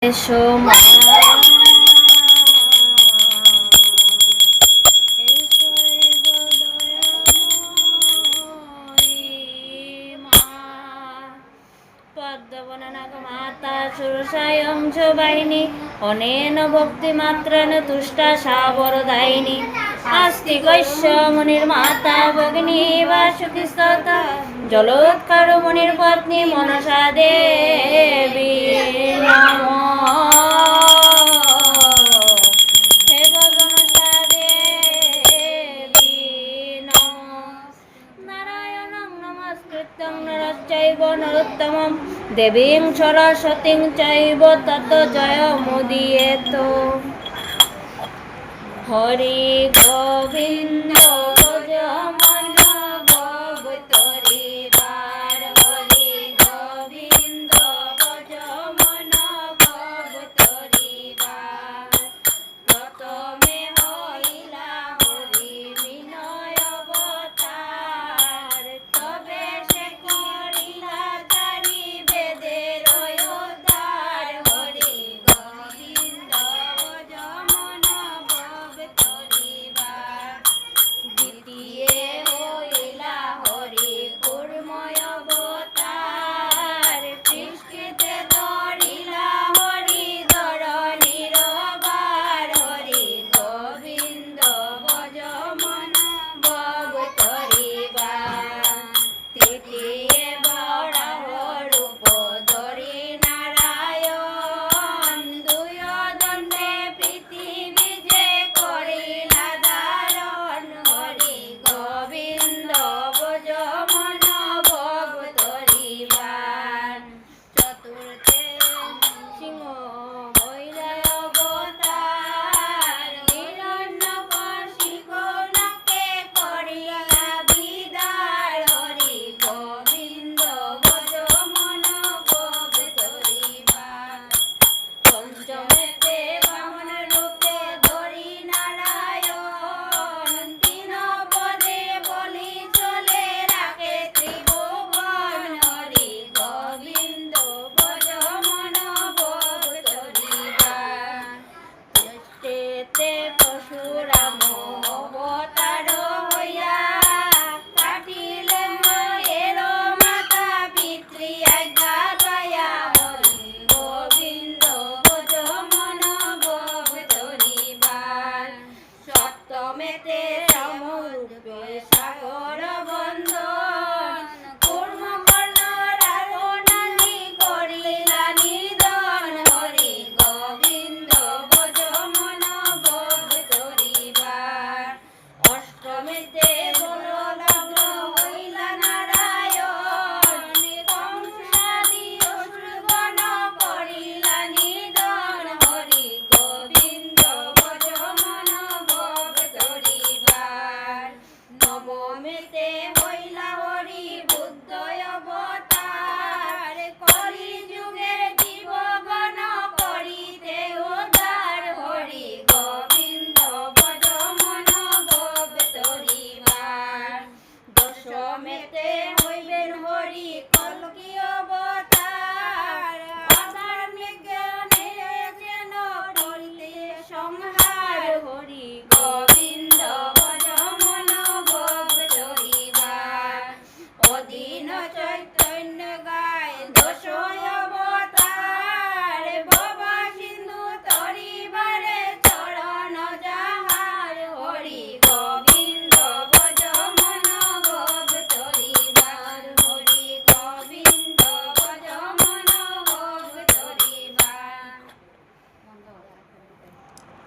এসো মা, এসো গো দয়াময়ী মা। পদ্মবননগ মাতা সুরসায়ং চ বাহিনী অনেন ভক্তিমাত্রেণ তুষ্টা সা বরদায়িনী। আস্তিকস্য মুনির মাতা ভগিনী বাসুকি স্ততা জলোৎকর মুনির পত্নী মনসা দেবী নমঃ। হে মনসা দেবী নমঃ। নারায়ণং নমস্কৃত্যং নরশ্চৈব নরোত্তমং দেবীং সরস্বতীং চৈব তত জয়মুদীরয়েৎ। হরি গোবিন্দ